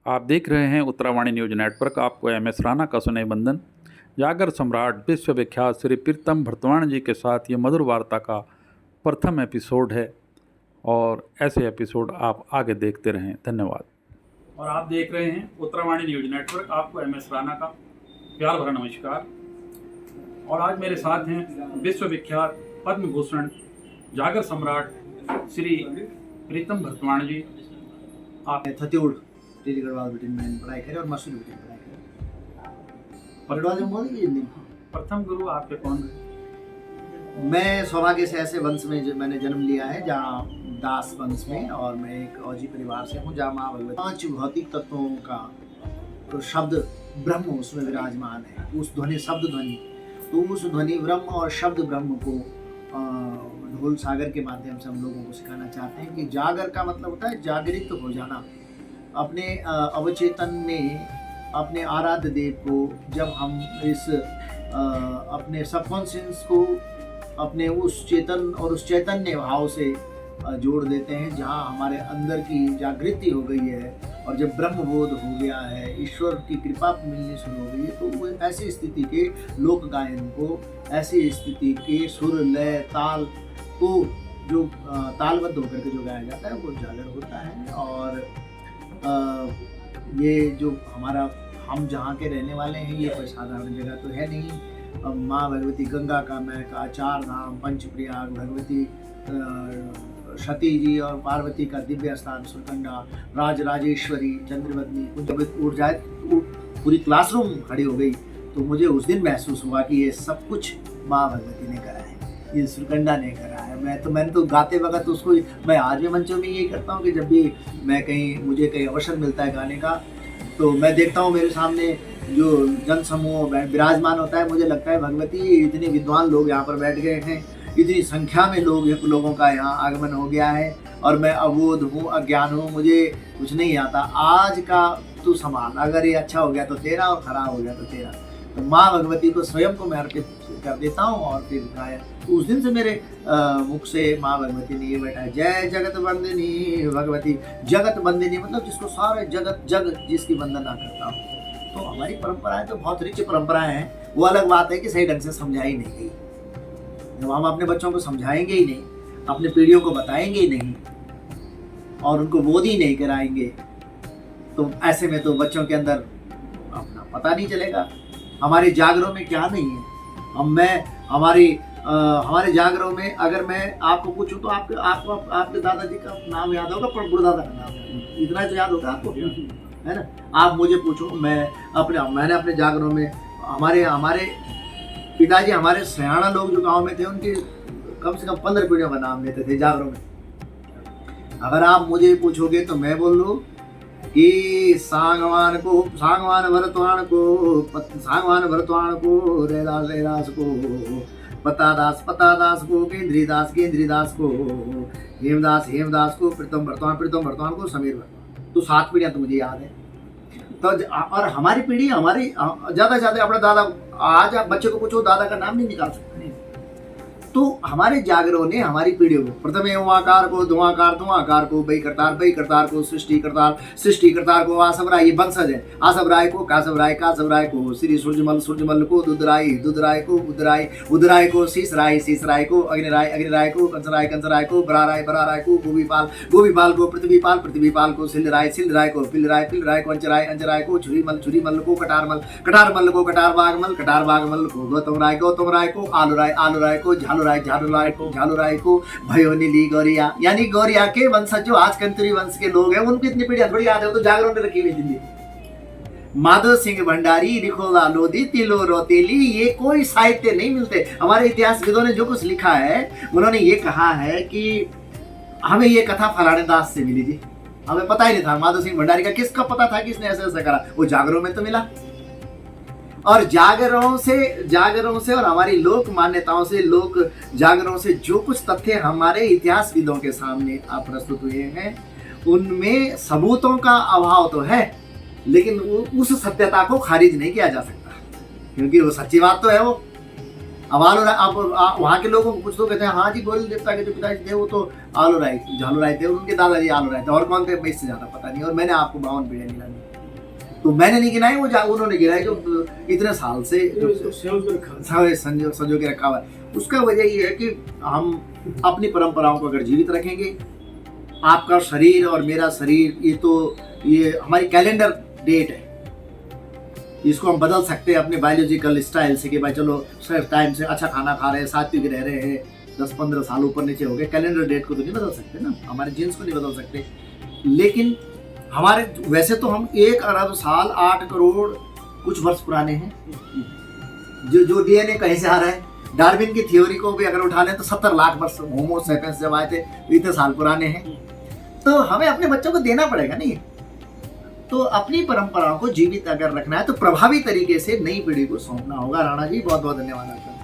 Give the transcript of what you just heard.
आप देख रहे हैं उत्तरावाणी न्यूज नेटवर्क। आपको एम एस राणा का सुनय बंदन। जागर सम्राट विश्वविख्यात श्री प्रीतम भरतवाण जी के साथ ये मधुर वार्ता का प्रथम एपिसोड है और ऐसे एपिसोड आप आगे देखते रहें। धन्यवाद। और आप देख रहे हैं उत्तरावाणी न्यूज नेटवर्क। आपको एम एस राणा का प्यार भरा नमस्कार। और आज मेरे साथ हैं विश्वविख्यात पद्म भूषण जागर सम्राट श्री प्रीतम भरतवाण जी। आप थत्योड़ टेली गढ़वाल ब्रिटेन में पढ़ाई करें और मसूरी ब्रिटेन पढ़ाई करें। गढ़वाल में बोलेंगे हिंदी। प्रथम गुरु आपके कौन है? मैं सौभाग्य से ऐसे वंश में मैंने जन्म लिया है जहाँ दास वंश में, और मैं एक औजी परिवार से हूँ जहाँ माँ भगवती 5 भौतिक तत्वों का तो शब्द ब्रह्म उसमें विराजमान है। उस ध्वनि शब्द ध्वनि, तो उस ध्वनि ब्रह्म और शब्द ब्रह्म को ढोल सागर के माध्यम से हम लोगों को सिखाना चाहते हैं कि जागर का मतलब होता है जागृत हो जाना। अपने अवचेतन में अपने आराध्य देव को जब हम इस अपने सबकॉन्शियस को अपने उस चेतन और उस चैतन्य भाव से जोड़ देते हैं, जहाँ हमारे अंदर की जागृति हो गई है और जब ब्रह्मबोध हो गया है, ईश्वर की कृपा मिलनी शुरू हो गई है, तो वो ऐसी स्थिति के लोक गायन को, ऐसी स्थिति के सुर लय ताल को जो तालबद्ध होकर के जो गाया जाता है वो जागर होता है। और ये जो हमारा हम जहाँ के रहने वाले हैं ये कोई साधारण जगह तो है नहीं। माँ भगवती गंगा का महका, चार धाम, पंचप्रयाग, भगवती सती जी और पार्वती का दिव्य स्थान सुरकंडा, राज राजेश्वरी, चंद्रवदनी, जब उठ जाए तो पूरी क्लासरूम खड़ी हो गई। तो मुझे उस दिन महसूस हुआ कि ये सब कुछ माँ भगवती ने करा है, ये सुरकंडा ने करा है। मैंने तो गाते वक्त उसको, मैं आज भी मंचों में यही करता हूँ कि जब भी मुझे कहीं अवसर मिलता है गाने का, तो मैं देखता हूँ मेरे सामने जो जन समूह विराजमान होता है, मुझे लगता है भगवती इतने विद्वान लोग यहाँ पर बैठ गए हैं, इतनी संख्या में लोगों का यहाँ आगमन हो गया है और मैं अबोध हूँ, अज्ञान हूँ, मुझे कुछ नहीं आता। आज का तू संभाल, अगर ये अच्छा हो गया तो तेरा और खराब हो गया तो तेरा। तो माँ भगवती को स्वयं को मैं अर्पित कर देता हूँ और फिर गाया। तो उस दिन से मेरे मुख से माँ भगवती ने ये बैठा है, जय जगत बंदिनी भगवती। जगत बंदिनी मतलब जिसको सारे जग जिसकी वंदना करता हूँ। तो हमारी परंपराएं तो बहुत रिच परंपराएं हैं। वो अलग बात है कि सही ढंग से समझाई नहीं गई। जब हम अपने बच्चों को समझाएंगे ही नहीं, अपने पीढ़ियों को बताएंगे ही नहीं और उनको बोध ही नहीं कराएंगे, तो ऐसे में तो बच्चों के अंदर अपना पता नहीं चलेगा हमारे जागरों में क्या नहीं है। हमारे जागरों में अगर मैं आपको पूछूं तो आपके दादाजी का नाम याद होगा, पर गुरुदादा का नाम इतना तो याद होगा आपको, है ना। आप मुझे पूछो, मैंने अपने जागरों में हमारे पिताजी, हमारे सयाना लोग जो गांव में थे, उनके कम से कम 15 पीढ़ियों का नाम लेते थे जागरों में। अगर आप मुझे पूछोगे तो मैं बोल लूँ कि सांगवान भरतवाण को रेदास को पतादास को केंद्रीदास को हेमदास को प्रीतम भरतवाण को समीर भरतवाण। तो 7 पीढ़ियां तो मुझे याद है। तो और हमारी पीढ़ी ज्यादा से ज्यादा अपना दादा, आज आप बच्चे को पूछो दादा का नाम नहीं निकाल सकते। तो हमारे जागरों ने हमारी पीढ़ियों को प्रथमे उमाकार को धुआकार को बई करतार को सृष्टि करतार को आसव राय, ये वंशज है। आसव राय को कासव राय को श्री सूर्यमल को दुधराय को उदराय को शीश राय को अग्निराय को कंसराय को बराराय को गोपीपाल को पृथ्वीपाल को सिलराय को पिलराय को अंचराय को छुरीमल को कटारमल को कटारबागमल को गौतम राय को आलूराय को झालुराय को भयो नीली गौरिया, यानी गौरिया के वंशज जो आज कंतुरी वंश के लोग हैं, उनकी इतनी पीढ़ियां थोड़ी याद है, तो जागरों ने रखी हुई जिंदगी। माधव सिंह भंडारी, रिखोला लोधी, तिलो रोतेली, ये कोई साहित्य नहीं मिलते। हमारे इतिहासविदों ने जो कुछ लिखा है, उन्होंने ये कहा है कि हमें ये कथा फलाने दास से मिली थी, हमें पता ही नहीं था। माधव सिंह भंडारी का किसका पता था कि इसने ऐसा ऐसा करा? वो जागरों में तो मिला। और जागरों से और हमारी लोक मान्यताओं से, लोक जागरों से जो कुछ तथ्य हमारे इतिहासविदों के सामने आप प्रस्तुत हुए हैं, उनमें सबूतों का अभाव तो है, लेकिन उस सत्यता को खारिज नहीं किया जा सकता, क्योंकि वो सच्ची बात तो है। वो अब आलोराई आप वहाँ के लोगों को कुछ तो कहते हैं हाँ जी गोयल देवता के जो पिताजी थे वो तो आलोराई झालोराई थे, उनके दादाजी आलोराई थे, और कौन थे इससे ज़्यादा पता नहीं। और मैंने आपको 52 पीढ़ियाँ गिनाई, तो मैंने नहीं गिनाई, वो उन्होंने गिनाई जो इतने साल से संजो के रखा हुआ है। उसका वजह ये है कि हम अपनी परंपराओं को अगर जीवित रखेंगे, आपका शरीर और मेरा शरीर ये हमारी कैलेंडर डेट है, इसको हम बदल सकते हैं अपने बायोलॉजिकल स्टाइल से कि भाई चलो सर टाइम से अच्छा खाना खा रहे हैं, सात्विक रह रहे हैं, 10-15 साल ऊपर नीचे हो गए, कैलेंडर डेट को तो नहीं बदल सकते ना, हमारे जीन्स को नहीं बदल सकते। लेकिन हमारे वैसे तो हम 1 अरब साल 8 करोड़ कुछ वर्ष पुराने हैं। जो डीएनए कहीं से आ रहा है, डार्विन की थ्योरी को भी अगर उठा लें तो 70 लाख वर्ष होमो सेपियंस जब आए थे इतने साल पुराने हैं। तो हमें अपने बच्चों को देना पड़ेगा नहीं, तो अपनी परंपराओं को जीवित अगर रखना है तो प्रभावी तरीके से नई पीढ़ी को सौंपना होगा। राणा जी बहुत बहुत धन्यवाद आपका।